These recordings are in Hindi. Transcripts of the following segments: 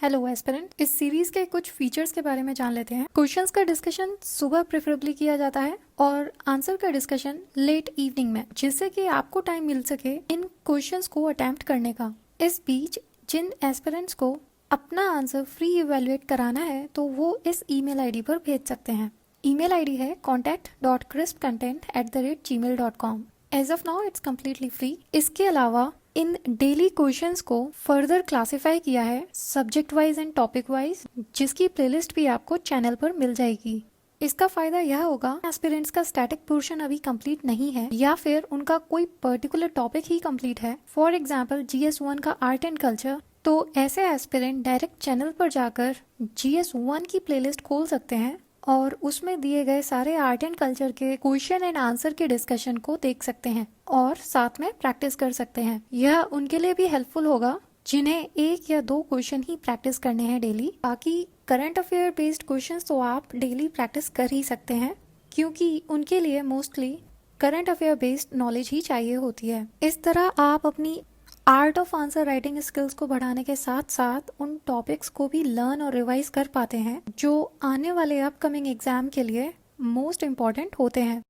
हेलो एस्पिरेंट, इस सीरीज के कुछ फीचर्स के बारे में जान लेते हैं। क्वेश्चंस का डिस्कशन सुबह प्रेफरेबली किया जाता है और आंसर का डिस्कशन लेट इवनिंग में, जिससे कि आपको टाइम मिल सके इन क्वेश्चंस को अटेम्प्ट करने का। इस बीच जिन एस्पिरेंट्स को अपना आंसर फ्री इवेलुएट कराना है तो वो इस ईमेल आईडी पर भेज सकते हैं। ईमेल आईडी है contact.crispcontent@gmail.com। As of now it's completely free. इसके अलावा इन डेली क्वेश्चंस को फर्दर क्लासिफाई किया है subject wise and topic wise, जिसकी प्लेलिस्ट भी आपको चैनल पर मिल जाएगी। इसका फायदा यह होगा, एस्पिरेंट्स का स्टैटिक पोर्शन अभी कंप्लीट नहीं है या फिर उनका कोई पर्टिकुलर टॉपिक ही कंप्लीट है, फॉर एग्जांपल GS1 का आर्ट एंड कल्चर, तो ऐसे एस्पिरेंट डायरेक्ट चैनल पर जाकर GS1 की प्लेलिस्ट खोल सकते हैं और उसमें दिए गए सारे आर्ट एंड कल्चर के क्वेश्चन एंड आंसर के डिस्कशन को देख सकते हैं और साथ में प्रैक्टिस कर सकते हैं। यह उनके लिए भी हेल्पफुल होगा जिन्हें 1 या 2 क्वेश्चन ही प्रैक्टिस करने हैं डेली। बाकी करंट अफेयर बेस्ड क्वेश्चंस तो आप डेली प्रैक्टिस कर ही सकते हैं, क्योंकि उनके लिए mostly current affair based knowledge ही चाहिए होती है। इस तरह आप अपनी art of answer writing skills को बढ़ाने के साथ साथ उन टॉपिक्स को भी लर्न और रिवाइज कर पाते हैं जो आने वाले अपकमिंग एग्जाम के लिए मोस्ट इम्पॉर्टेंट होते हैं।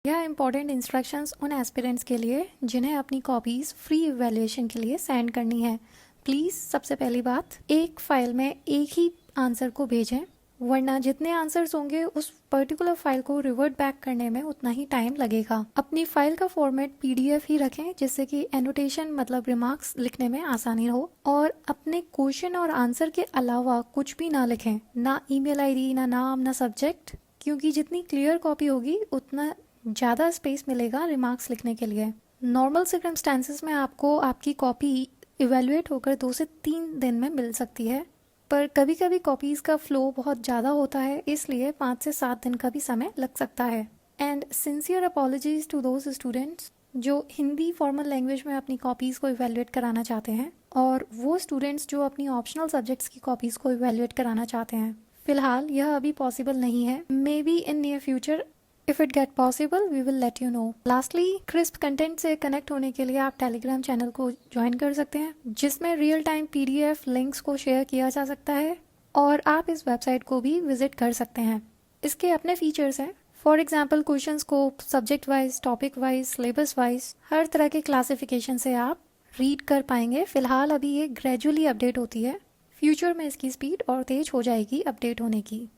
यह इम्पॉर्टेंट इंस्ट्रक्शंस उन एस्पिरेंट्स के लिए जिन्हें अपनी कॉपीज फ्री इवैल्यूएशन के लिए सेंड करनी है। प्लीज़ सबसे पहली बात, एक फाइल में एक ही आंसर को भेजें, वरना जितने आंसर्स होंगे उस पर्टिकुलर फाइल को रिवर्ट बैक करने में उतना ही टाइम लगेगा। अपनी फाइल का फॉर्मेट PDF ही रखें, जिससे कि एनोटेशन मतलब रिमार्क्स लिखने में आसानी हो, और अपने क्वेश्चन और आंसर के अलावा कुछ भी ना लिखें, ना ईमेल आईडी, ना नाम, ना सब्जेक्ट, क्योंकि जितनी क्लियर कॉपी होगी उतना ज़्यादा स्पेस मिलेगा रिमार्क्स लिखने के लिए। नॉर्मल सर्कमस्टांसेस में आपको आपकी कॉपी इवेलुएट होकर 2 से 3 दिन में मिल सकती है, पर कभी कभी कॉपीज़ का फ्लो बहुत ज़्यादा होता है, इसलिए 5 से 7 दिन का भी समय लग सकता है। And sincere apologies to those students जो हिंदी फॉर्मल लैंग्वेज में अपनी कॉपीज़ को इवेलुएट कराना चाहते हैं, और वो स्टूडेंट्स जो अपनी ऑप्शनल सब्जेक्ट्स की कॉपीज़ को इवेलुएट कराना चाहते हैं। फिलहाल यह अभी पॉसिबल नहीं है, maybe in near future if it get possible we will let you know. Lastly, Crisp Content से कनेक्ट होने के लिए आप टेलीग्राम चैनल को ज्वाइन कर सकते हैं, जिसमें रियल टाइम PDF लिंक्स को शेयर किया जा सकता है, और आप इस वेबसाइट को भी विजिट कर सकते हैं। इसके अपने फीचर्स हैं, फॉर एग्जाम्पल क्वेश्चंस को subject wise, topic wise, syllabus wise हर तरह के क्लासिफिकेशन से आप रीड कर पाएंगे। फिलहाल अभी ये ग्रेजुअली अपडेट होती है, फ्यूचर में इसकी स्पीड और तेज हो जाएगी अपडेट होने की।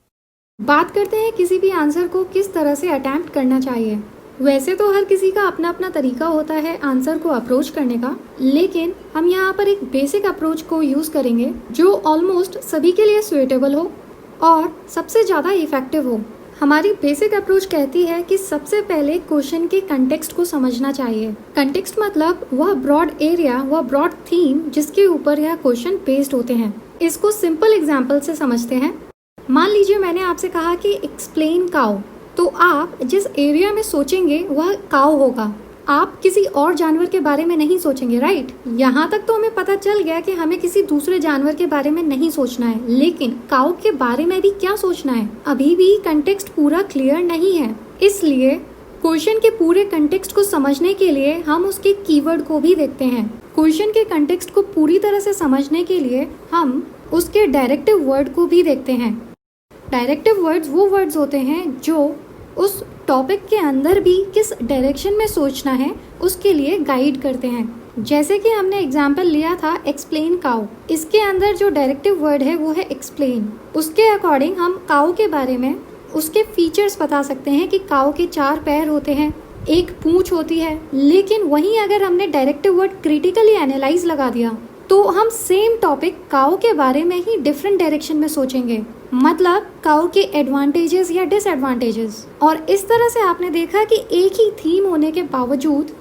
बात करते हैं किसी भी आंसर को किस तरह से अटेम्प्ट करना चाहिए। वैसे तो हर किसी का अपना अपना तरीका होता है आंसर को अप्रोच करने का, लेकिन हम यहाँ पर एक बेसिक अप्रोच को यूज़ करेंगे जो ऑलमोस्ट सभी के लिए सुइटेबल हो और सबसे ज़्यादा इफेक्टिव हो। हमारी बेसिक अप्रोच कहती है कि सबसे पहले क्वेश्चन के कंटेक्स्ट को समझना चाहिए। कंटेक्स्ट मतलब वह ब्रॉड एरिया, वह ब्रॉड थीम जिसके ऊपर यह क्वेश्चन बेस्ड होते हैं। इसको सिंपल एग्जाम्पल से समझते हैं। मान लीजिए मैंने आपसे कहा कि एक्सप्लेन काउ, तो आप जिस एरिया में सोचेंगे वह काउ होगा, आप किसी और जानवर के बारे में नहीं सोचेंगे, राइट। यहाँ तक तो हमें पता चल गया कि हमें किसी दूसरे जानवर के बारे में नहीं सोचना है, लेकिन काउ के बारे में भी क्या सोचना है, अभी भी कंटेक्स्ट पूरा क्लियर नहीं है। इसलिए क्वेश्चन के पूरे कंटेक्स्ट को समझने के लिए हम उसके कीवर्ड को भी देखते हैं। क्वेश्चन के कंटेक्स्ट को पूरी तरह से समझने के लिए हम उसके डायरेक्टिव वर्ड को भी देखते हैं। डायरेक्टिव वर्ड्स वो वर्ड्स होते हैं जो उस टॉपिक के अंदर भी किस डायरेक्शन में सोचना है उसके लिए गाइड करते हैं। जैसे कि हमने एग्जाम्पल लिया था एक्सप्लेन काउ, इसके अंदर जो डायरेक्टिव वर्ड है वो है एक्सप्लेन। उसके अकॉर्डिंग हम काउ के बारे में उसके फीचर्स बता सकते हैं कि काउ के 4 पैर होते हैं, एक पूंछ होती है। लेकिन वहीं अगर हमने डायरेक्टिव वर्ड क्रिटिकली एनालाइज लगा दिया तो हम सेम टॉपिक काउ के बारे में ही डिफरेंट डायरेक्शन में सोचेंगे, मतलब काउ के एडवांटेजेस या डिसएडवांटेजेस। और इस तरह से आपने देखा कि एक ही थीम होने के बावजूद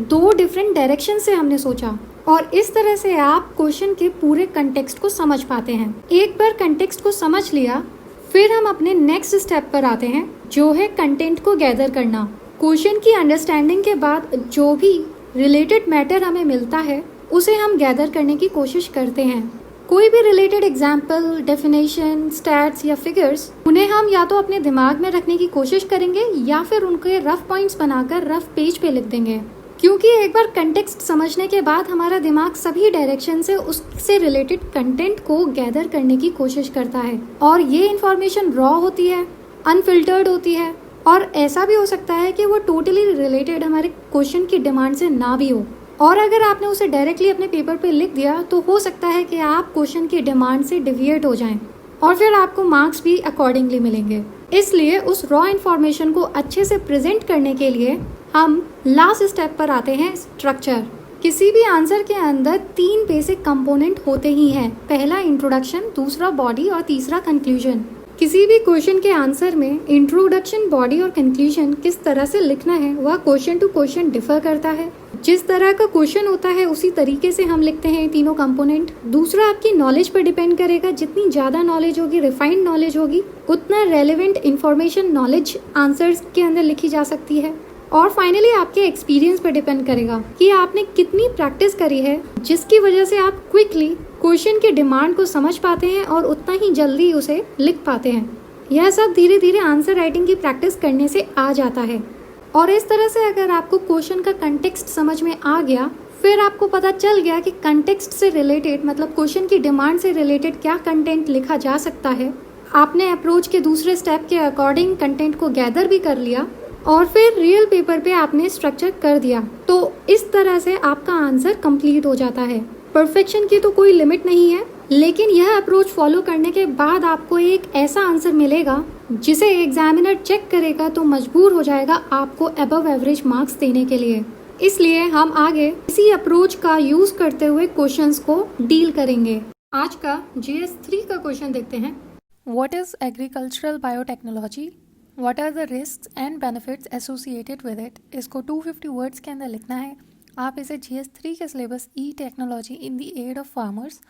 2 डिफरेंट डायरेक्शन से हमने सोचा, और इस तरह से आप क्वेश्चन के पूरे कंटेक्स्ट को समझ पाते हैं। एक बार कंटेक्स्ट को समझ लिया, फिर हम अपने नेक्स्ट स्टेप पर आते हैं, जो है कंटेंट को गैदर करना। क्वेश्चन की अंडरस्टैंडिंग के बाद जो भी रिलेटेड मैटर हमें मिलता है उसे हम गैदर करने की कोशिश करते हैं। कोई भी रिलेटेड एग्जाम्पल, डेफिनेशन, स्टैट्स या फिगर्स, उन्हें हम या तो अपने दिमाग में रखने की कोशिश करेंगे या फिर उनके रफ पॉइंट्स बनाकर रफ पेज पे लिख देंगे। क्योंकि एक बार कंटेक्स्ट समझने के बाद हमारा दिमाग सभी डायरेक्शन से उससे रिलेटेड कंटेंट को गैदर करने की कोशिश करता है, और ये इन्फॉर्मेशन रॉ होती है, अनफिल्टर्ड होती है, और ऐसा भी हो सकता है कि वो टोटली रिलेटेड हमारे क्वेश्चन की डिमांड से ना भी हो। और अगर आपने उसे डायरेक्टली अपने पेपर पे लिख दिया तो हो सकता है कि आप क्वेश्चन की डिमांड से डिविएट हो जाएं, और फिर आपको मार्क्स भी अकॉर्डिंगली मिलेंगे। इसलिए उस रॉ इन्फॉर्मेशन को अच्छे से प्रेजेंट करने के लिए हम लास्ट स्टेप पर आते हैं, स्ट्रक्चर। किसी भी आंसर के अंदर 3 बेसिक कंपोनेंट होते ही हैं। पहला इंट्रोडक्शन, दूसरा बॉडी और तीसरा कंक्लूजन। किसी भी क्वेश्चन के आंसर में इंट्रोडक्शन, बॉडी और कंक्लूजन किस तरह से लिखना है वह क्वेश्चन टू क्वेश्चन डिफर करता है। जिस तरह का क्वेश्चन होता है उसी तरीके से हम लिखते हैं तीनों कंपोनेंट। दूसरा आपकी नॉलेज पर डिपेंड करेगा। जितनी ज़्यादा नॉलेज होगी, रिफाइंड नॉलेज होगी, उतना रेलेवेंट इंफॉर्मेशन नॉलेज आंसर्स के अंदर लिखी जा सकती है। और फाइनली आपके एक्सपीरियंस पर डिपेंड करेगा कि आपने कितनी प्रैक्टिस करी है, जिसकी वजह से आप क्विकली क्वेश्चन की डिमांड को समझ पाते हैं और उतना ही जल्दी उसे लिख पाते हैं। यह सब धीरे धीरे आंसर राइटिंग की प्रैक्टिस करने से आ जाता है। और इस तरह से अगर आपको क्वेश्चन का कंटेक्स्ट समझ में आ गया, फिर आपको पता चल गया कि कंटेक्स्ट से रिलेटेड मतलब क्वेश्चन की डिमांड से रिलेटेड क्या कंटेंट लिखा जा सकता है, आपने अप्रोच के दूसरे स्टेप के अकॉर्डिंग कंटेंट को गैदर भी कर लिया और फिर रियल पेपर पे आपने स्ट्रक्चर कर दिया, तो इस तरह से आपका आंसर कंप्लीट हो जाता है। परफेक्शन की तो कोई लिमिट नहीं है, लेकिन यह अप्रोच फॉलो करने के बाद आपको एक ऐसा आंसर मिलेगा जिसे एग्जामिनर चेक करेगा तो मजबूर हो जाएगा आपको अबव एवरेज मार्क्स देने के लिए। इसलिए हम आगे इसी अप्रोच का यूज करते हुए क्वेश्चंस को डील करेंगे। आज का GS 3 का क्वेश्चन देखते हैं। What is agricultural biotechnology? What are the risk and benefits associated with it? इसको 250 वर्ड्स के अंदर लिखना है। आप इसे GS 3 के syllabus e technology in the aid of farmers,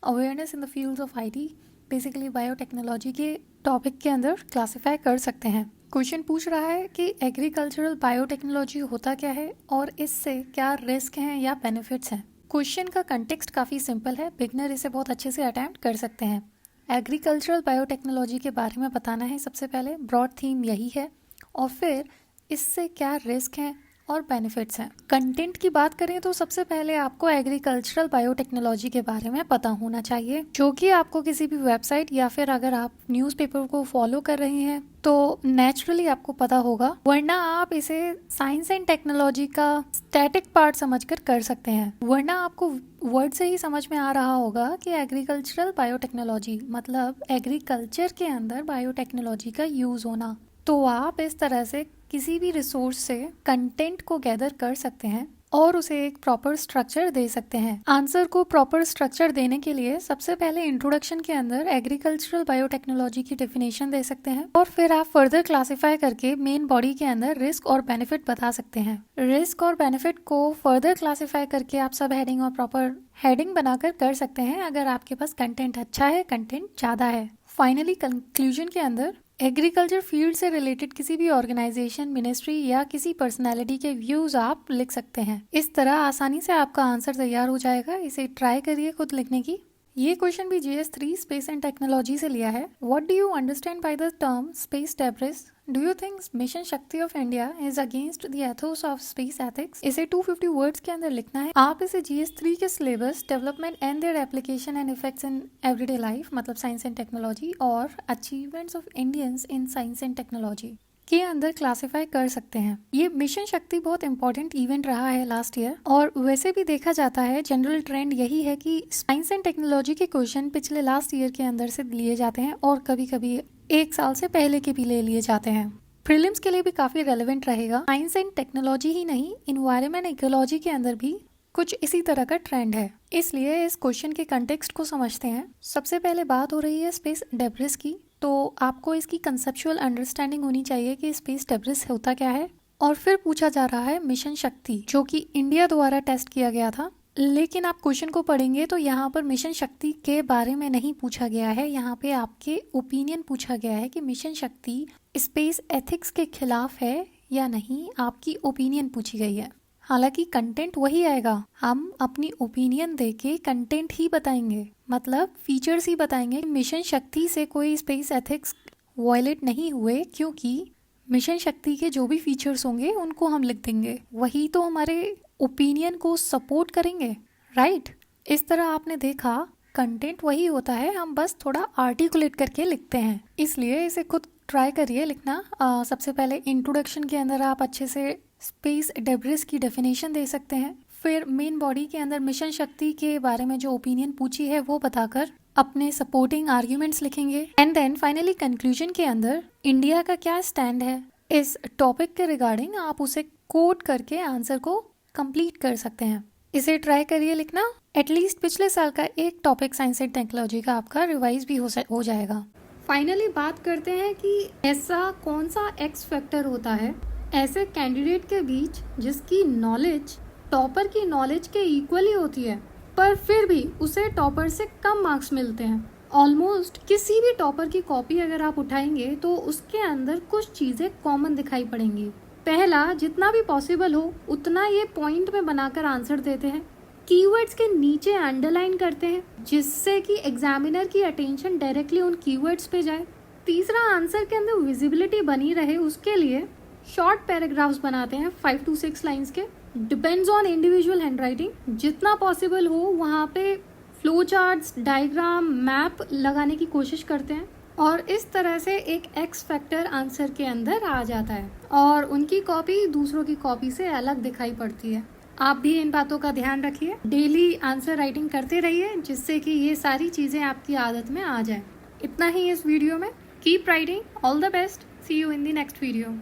awareness in the fields of IT, basically biotechnology के टॉपिक के अंदर क्लासिफाई कर सकते हैं। क्वेश्चन पूछ रहा है कि एग्रीकल्चरल बायोटेक्नोलॉजी होता क्या है और इससे क्या रिस्क हैं या बेनिफिट्स हैं। क्वेश्चन का कंटेक्स्ट काफ़ी सिंपल है, बिगनर इसे बहुत अच्छे से अटेम्प्ट कर सकते हैं। एग्रीकल्चरल बायोटेक्नोलॉजी के बारे में बताना है सबसे पहले, ब्रॉड थीम यही है, और फिर इससे क्या रिस्क हैं और बेनिफिट्स हैं। कंटेंट की बात करें तो सबसे पहले आपको एग्रीकल्चरल बायोटेक्नोलॉजी के बारे में पता होना चाहिए, जो कि आपको किसी भी वेबसाइट या फिर अगर आप न्यूज़पेपर को फॉलो कर रहे हैं तो नेचुरली आपको पता होगा, वरना आप इसे साइंस एंड टेक्नोलॉजी का स्टैटिक पार्ट समझकर कर सकते हैं। वरना आपको वर्ड से ही समझ में आ रहा होगा कि एग्रीकल्चरल बायोटेक्नोलॉजी मतलब एग्रीकल्चर के अंदर बायोटेक्नोलॉजी का यूज होना। तो आप इस तरह से किसी भी रिसोर्स से कंटेंट को गैदर कर सकते हैं और उसे एक प्रॉपर स्ट्रक्चर दे सकते हैं। आंसर को प्रॉपर स्ट्रक्चर देने के लिए सबसे पहले इंट्रोडक्शन के अंदर एग्रीकल्चरल बायोटेक्नोलॉजी की डेफिनेशन दे सकते हैं, और फिर आप फर्दर क्लासिफाई करके मेन बॉडी के अंदर रिस्क और बेनिफिट बता सकते हैं। रिस्क और बेनिफिट को फर्दर क्लासिफाई करके आप सब हेडिंग और प्रॉपर हेडिंग बनाकर कर सकते हैं अगर आपके पास कंटेंट अच्छा है, कंटेंट ज़्यादा है। फाइनली कंक्लूजन के अंदर एग्रीकल्चर फील्ड से रिलेटेड किसी भी ऑर्गेनाइजेशन, मिनिस्ट्री या किसी पर्सनालिटी के व्यूज आप लिख सकते हैं। इस तरह आसानी से आपका आंसर तैयार हो जाएगा। इसे ट्राई करिए खुद लिखने की। ये क्वेश्चन भी GS 3 स्पेस एंड टेक्नोलॉजी से लिया है। What do you understand by the term space debris? Do you think mission Shakti of India is against the ethos of space ethics? इसे 250 वर्ड्स के अंदर लिखना है। आप इसे GS 3 के syllabus development and their application and effects in everyday life मतलब साइंस एंड टेक्नोलॉजी और achievements of Indians in science and technology के अंदर क्लासिफाई कर सकते हैं। ये मिशन शक्ति बहुत इंपॉर्टेंट इवेंट रहा है लास्ट ईयर, और वैसे भी देखा जाता है जनरल ट्रेंड यही है कि साइंस एंड टेक्नोलॉजी के क्वेश्चन पिछले लास्ट ईयर के अंदर से लिए जाते हैं और कभी कभी 1 साल से पहले के भी ले लिए जाते हैं। प्रीलिम्स के लिए भी काफी रेलेवेंट रहेगा। साइंस एंड टेक्नोलॉजी ही नहीं, इन्वायरमेंट इकोलॉजी के अंदर भी कुछ इसी तरह का ट्रेंड है। इसलिए इस क्वेश्चन के कंटेक्स्ट को समझते हैं। सबसे पहले बात हो रही है स्पेस डेब्रिस की, तो आपको इसकी कंसेप्चुअल अंडरस्टैंडिंग होनी चाहिए कि स्पेस डेब्रिस होता क्या है। और फिर पूछा जा रहा है मिशन शक्ति, जो कि इंडिया द्वारा टेस्ट किया गया था। लेकिन आप क्वेश्चन को पढ़ेंगे तो यहाँ पर मिशन शक्ति के बारे में नहीं पूछा गया है, यहाँ पे आपके ओपिनियन पूछा गया है कि मिशन शक्ति स्पेस एथिक्स के खिलाफ है या नहीं, आपकी ओपिनियन पूछी गई है। हालांकि कंटेंट वही आएगा, हम अपनी ओपिनियन देके कंटेंट ही बताएंगे, मतलब फीचर्स ही बताएंगे। मिशन शक्ति से कोई स्पेस एथिक्स वायलेट नहीं हुए, क्योंकि मिशन शक्ति के जो भी फीचर्स होंगे उनको हम लिख देंगे, वही तो हमारे ओपिनियन को सपोर्ट करेंगे, राइट? इस तरह आपने देखा कंटेंट वही होता है, हम बस थोड़ा आर्टिकुलेट करके लिखते हैं, इसलिए इसे खुद ट्राई करिए लिखना। सबसे पहले इंट्रोडक्शन के अंदर आप अच्छे से स्पेस डेब्रिस की डेफिनेशन दे सकते हैं, फिर मेन बॉडी के अंदर मिशन शक्ति के बारे में जो ओपिनियन पूछी है वो बताकर अपने सपोर्टिंग आर्ग्यूमेंट्स लिखेंगे, एंड देन फाइनली कंक्लूजन के अंदर इंडिया का क्या स्टैंड है इस टॉपिक के रिगार्डिंग आप उसे कोट करके आंसर को कंप्लीट कर सकते हैं। इसे ट्राई करिए लिखना, एटलीस्ट पिछले साल का एक टॉपिक साइंस एंड टेक्नोलॉजी का आपका रिवाइज भी हो जाएगा। फाइनली बात करते हैं कि ऐसा कौन सा एक्स फैक्टर होता है ऐसे कैंडिडेट के बीच जिसकी नॉलेज टॉपर की नॉलेज के इक्वली होती है, पर फिर भी उसे टॉपर से कम मार्क्स मिलते हैं। ऑलमोस्ट किसी भी टॉपर की कॉपी अगर आप उठाएंगे तो उसके अंदर कुछ चीज़ें कॉमन दिखाई पड़ेंगी। पहला, जितना भी पॉसिबल हो उतना ये पॉइंट में बनाकर आंसर देते हैं, कीवर्ड्स के नीचे अंडरलाइन करते हैं जिससे कि एग्जामिनर की अटेंशन डायरेक्टली उन कीवर्ड्स पे जाए। तीसरा, आंसर के अंदर विजिबिलिटी बनी रहे उसके लिए शॉर्ट पैराग्राफ्स बनाते हैं 5 to 6 लाइंस के। डिपेंड्स ऑन इंडिविजुअल हैंडराइटिंग, जितना पॉसिबल हो वहाँ पे फ्लो चार्ट्स, डायग्राम, मैप लगाने की कोशिश करते हैं और इस तरह से एक एक्स फैक्टर आंसर के अंदर आ जाता है और उनकी कॉपी दूसरों की कॉपी से अलग दिखाई पड़ती है। आप भी इन बातों का ध्यान रखिए, डेली आंसर राइटिंग करते रहिए जिससे कि ये सारी चीज़ें आपकी आदत में आ जाए। इतना ही इस वीडियो में। Keep writing, all the best, see you in the next video.